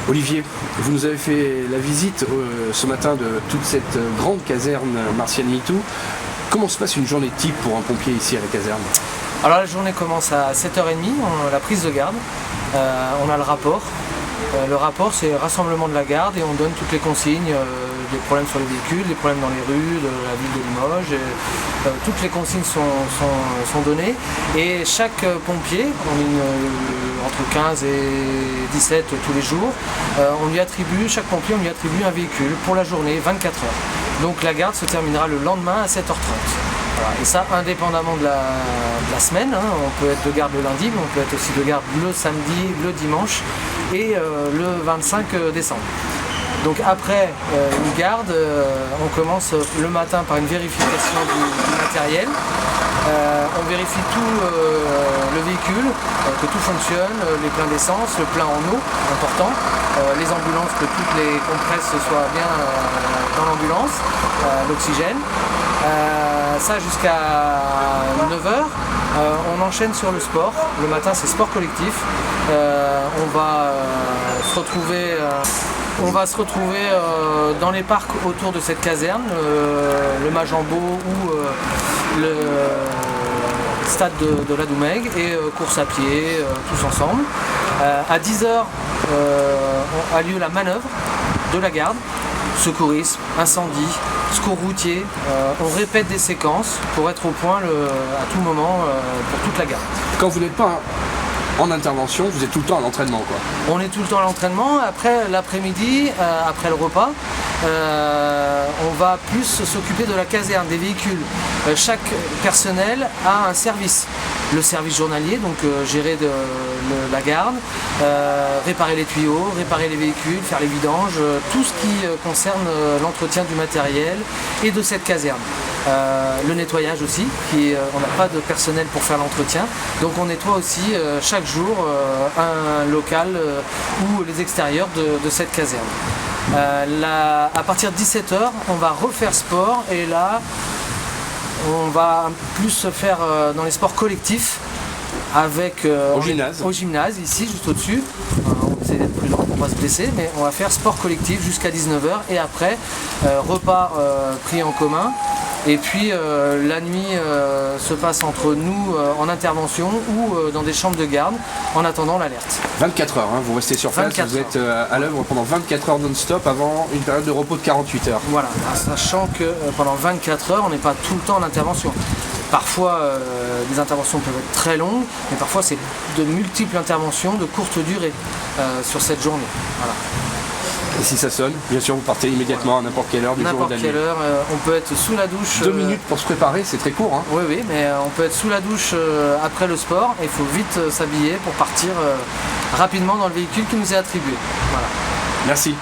Olivier, vous nous avez fait la visite ce matin de toute cette grande caserne Martial Nitou. Comment se passe une journée type pour un pompier ici à la caserne? Alors la journée commence à 7h30, on a la prise de garde, on a le rapport. Le rapport, c'est rassemblement de la garde et on donne toutes les consignes, des problèmes sur les véhicules, des problèmes dans les rues de la ville de Limoges. Et, toutes les consignes sont données et chaque pompier, entre 15 et 17 tous les jours, chaque pompier on lui attribue un véhicule pour la journée, 24 heures. Donc la garde se terminera le lendemain à 7h30. Voilà. Et ça, indépendamment de la semaine, hein. On peut être de garde le lundi, mais on peut être aussi de garde le samedi, le dimanche et le 25 décembre. Donc après une garde, on commence le matin par une vérification du matériel. On vérifie tout le véhicule, que tout fonctionne, les pleins d'essence, le plein en eau, important, les ambulances, que toutes les compresses soient bien dans l'ambulance, l'oxygène. Ça jusqu'à 9h. On enchaîne sur le sport. Le matin, c'est sport collectif. On va se retrouver dans les parcs autour de cette caserne, le Majambo ou le stade de la Doumègue et course à pied, tous ensemble. À 10h a lieu la manœuvre de la garde, secourisme, incendie, secours routier. On répète des séquences pour être au point à tout moment pour toute la garde. Quand vous n'êtes pas en intervention, vous êtes tout le temps à l'entraînement, quoi. On est tout le temps à l'entraînement. Après l'après-midi, après le repas, on va plus s'occuper de la caserne, des véhicules. Chaque personnel a un service. Le service journalier, donc gérer la garde, réparer les tuyaux, réparer les véhicules, faire les vidanges, tout ce qui concerne l'entretien du matériel et de cette caserne. Le nettoyage aussi, on n'a pas de personnel pour faire l'entretien, donc on nettoie aussi chaque jour un local ou les extérieurs de cette caserne. À partir de 17h, on va refaire sport et là, on va plus se faire dans les sports collectifs avec au gymnase ici juste au-dessus. On essaie d'être prudent pour ne pas se blesser, mais on va faire sport collectif jusqu'à 19h et après repas pris en commun. Et puis la nuit se passe entre nous en intervention ou dans des chambres de garde en attendant l'alerte. 24 heures, hein, vous restez sur place, vous êtes à l'œuvre pendant 24 heures non-stop avant une période de repos de 48 heures. Voilà, sachant que pendant 24 heures, on n'est pas tout le temps en intervention. Parfois, les interventions peuvent être très longues, mais parfois c'est de multiples interventions de courte durée sur cette journée. Voilà. Et si ça sonne, bien sûr, vous partez immédiatement à n'importe quelle heure du jour ou de la nuit. N'importe quelle heure, on peut être sous la douche. 2 minutes pour se préparer, c'est très court. Hein. Oui, mais on peut être sous la douche après le sport et il faut vite s'habiller pour partir rapidement dans le véhicule qui nous est attribué. Voilà. Merci.